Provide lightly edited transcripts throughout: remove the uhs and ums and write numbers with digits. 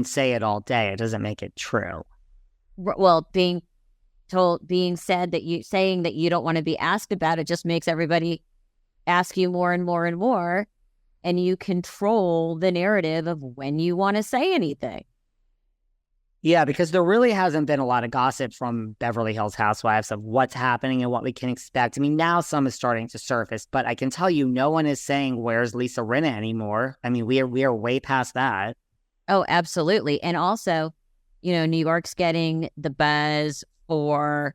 say it all day. It doesn't make it true. Well, saying that you don't want to be asked about it just makes everybody ask you more and more and more, and you control the narrative of when you want to say anything. Yeah, because there really hasn't been a lot of gossip from Beverly Hills Housewives of what's happening and what we can expect. I mean, now some is starting to surface, but I can tell you no one is saying, where's Lisa Rinna anymore? I mean, we are way past that. Oh, absolutely. And also, New York's getting the buzz for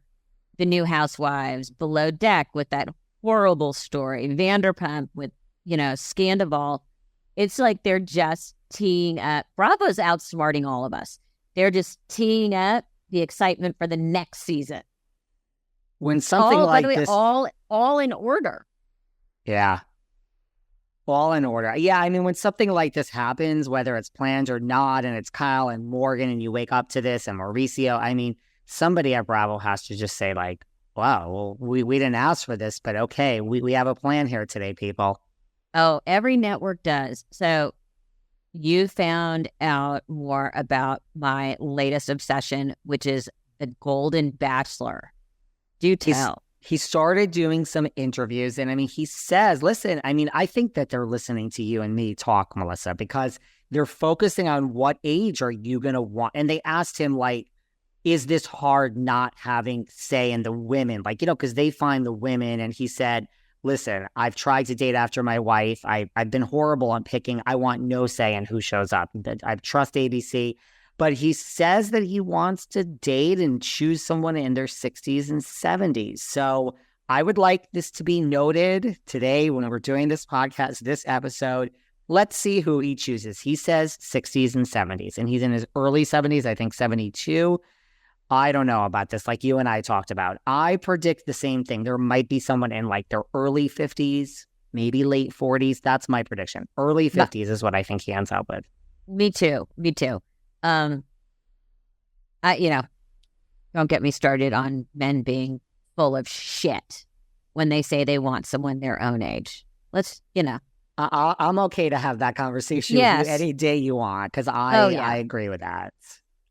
the new Housewives, Below Deck with that horrible story, Vanderpump with, Scandival. It's like they're just teeing up. Bravo's outsmarting all of us. They're just teeing up the excitement for the next season. When something like this... all in order. Yeah. All in order. Yeah, I mean, when something like this happens, whether it's planned or not, and it's Kyle and Morgan, and you wake up to this, and Mauricio, I mean, somebody at Bravo has to just say, like, wow, well, we didn't ask for this, but okay, we have a plan here today, people. Oh, every network does. So you found out more about my latest obsession, which is the Golden Bachelor. Do tell. He started doing some interviews, and I mean, he says, listen, I mean, I think that they're listening to you and me talk, Melissa, because they're focusing on what age are you going to want. And they asked him, like, is this hard not having say in the women? Like, because they find the women, and he said, listen, I've tried to date after my wife. I've been horrible on picking. I want no say in who shows up. I trust ABC. But he says that he wants to date and choose someone in their 60s and 70s. So I would like this to be noted today when we're doing this podcast, this episode. Let's see who he chooses. He says 60s and 70s, and he's in his early 70s, I think 72. I don't know about this, like you and I talked about. I predict the same thing. There might be someone in like their early 50s, maybe late 40s. That's my prediction. Early 50s is what I think he ends up with. Me too. Don't get me started on men being full of shit when they say they want someone their own age. I'm okay to have that conversation with you any day you want, because I agree with that.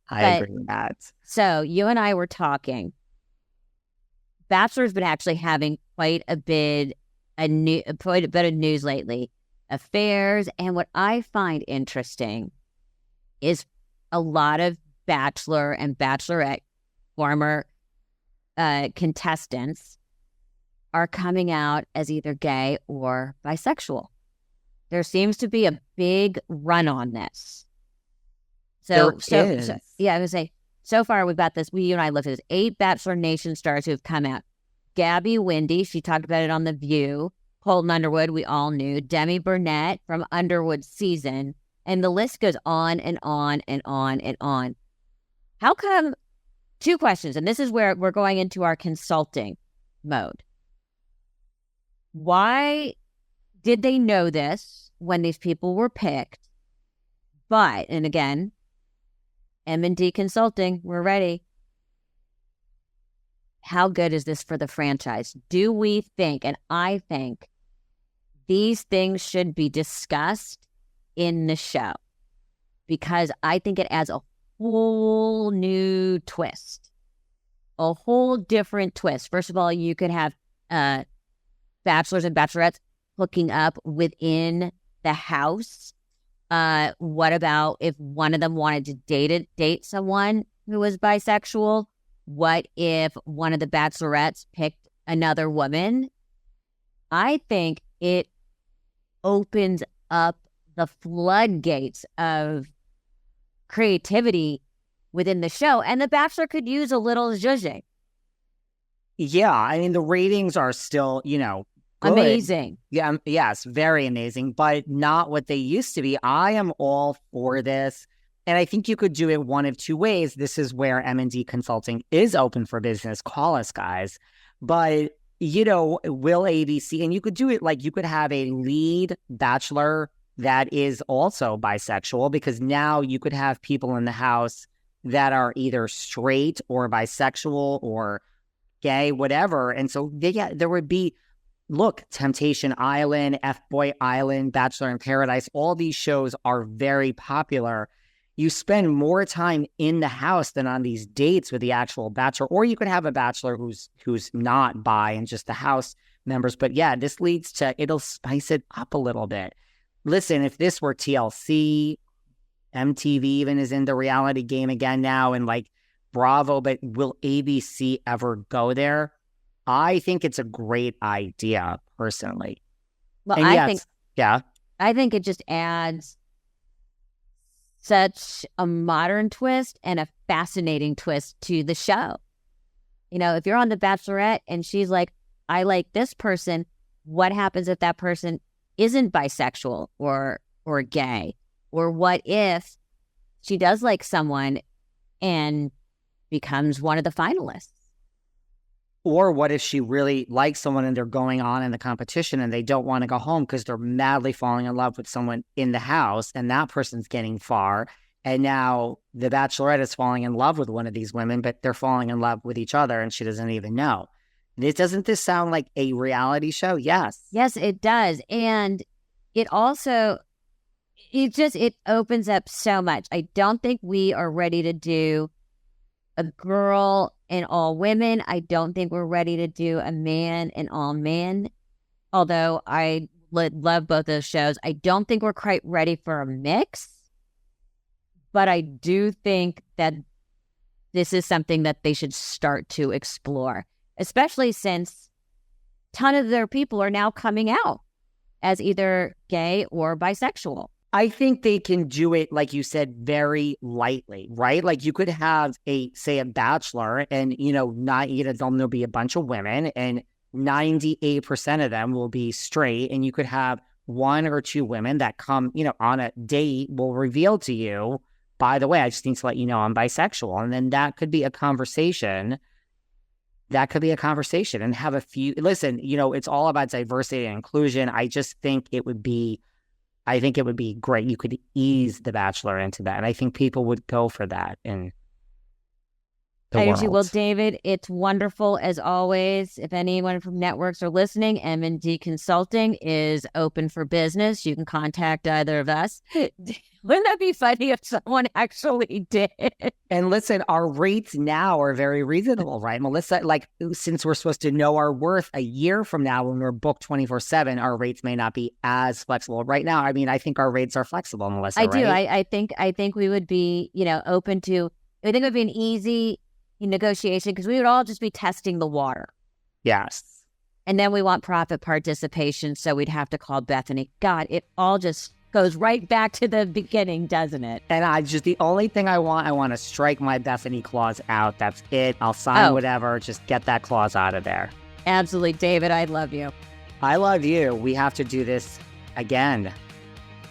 I agree with that. So you and I were talking. Bachelor's been actually having quite a bit of news lately. Affairs. And what I find interesting is a lot of Bachelor and Bachelorette former contestants are coming out as either gay or bisexual. There seems to be a big run on this. I would say, so far we've got this, you and I looked at this, 8 Bachelor Nation stars who have come out. Gabby Windey, she talked about it on The View. Colton Underwood, we all knew. Demi Burnett from Underwood Season. And the list goes on and on and on and on. How come, 2 questions, and this is where we're going into our consulting mode. Why did they know this when these people were picked? But, and again, M&D Consulting, we're ready. How good is this for the franchise? Do we think, and I think, these things should be discussed in the show? Because I think it adds a whole new twist. A whole different twist. First of all, you could have bachelors and bachelorettes hooking up within the house. What about if one of them wanted to date someone who was bisexual? What if one of the bachelorettes picked another woman? I think it opens up the floodgates of creativity within the show, and The Bachelor could use a little zhuzhing. Yeah, I mean, the ratings are still, good. Amazing. Yeah, yes, very amazing, but not what they used to be. I am all for this, and I think you could do it one of 2 ways. This is where M&D Consulting is open for business. Call us, guys. But, will ABC, and you could do it like you could have a lead bachelor that is also bisexual, because now you could have people in the house that are either straight or bisexual or gay, whatever. And so there would be, look, Temptation Island, F-Boy Island, Bachelor in Paradise, all these shows are very popular. you spend more time in the house than on these dates with the actual bachelor. Or you could have a bachelor who's not bi and just the house members. But yeah, this leads to, it'll spice it up a little bit. Listen, if this were TLC, MTV even is in the reality game again now, and like Bravo, but will ABC ever go there? I think it's a great idea, personally. Well, and I think it just adds such a modern twist and a fascinating twist to the show. You know, if you're on The Bachelorette and she's like, I like this person, what happens if that person isn't bisexual or gay? Or what if she does like someone and becomes one of the finalists? Or what if she really likes someone and they're going on in the competition and they don't want to go home because they're madly falling in love with someone in the house and that person's getting far. And now the Bachelorette is falling in love with one of these women, but they're falling in love with each other and she doesn't even know. Doesn't this sound like a reality show? Yes. Yes, it does. And it also... it opens up so much. I don't think we are ready to do a girl and all women. I don't think we're ready to do a man and all men. Although I love both those shows. I don't think we're quite ready for a mix. But I do think that this is something that they should start to explore. Especially since a ton of their people are now coming out as either gay or bisexual. I think they can do it, like you said, very lightly, right? Like you could have a bachelor and, there'll be a bunch of women and 98% of them will be straight. And you could have one or two women that come, on a date will reveal to you, by the way, I just need to let you know I'm bisexual. And then that could be a conversation. And have a few, listen, it's all about diversity and inclusion. I think it would be great. You could ease The Bachelor into that. And I think people would go for that in the world. Well, David, it's wonderful as always. If anyone from networks are listening, M&D Consulting is open for business. You can contact either of us. Wouldn't that be funny if someone actually did? And listen, our rates now are very reasonable, right, Melissa? Like, since we're supposed to know our worth a year from now when we're booked 24/7, our rates may not be as flexible. Right now, I mean, I think our rates are flexible, Melissa, I right? do. I think we would be, open to, I think it would be an easy negotiation because we would all just be testing the water. Yes. And then we want profit participation, so we'd have to call Bethenny. God, it all just goes right back to the beginning, doesn't it? And the only thing I want to strike my Bethenny clause out. That's it. I'll sign whatever. Just get that clause out of there. Absolutely. David, I love you. I love you. We have to do this again.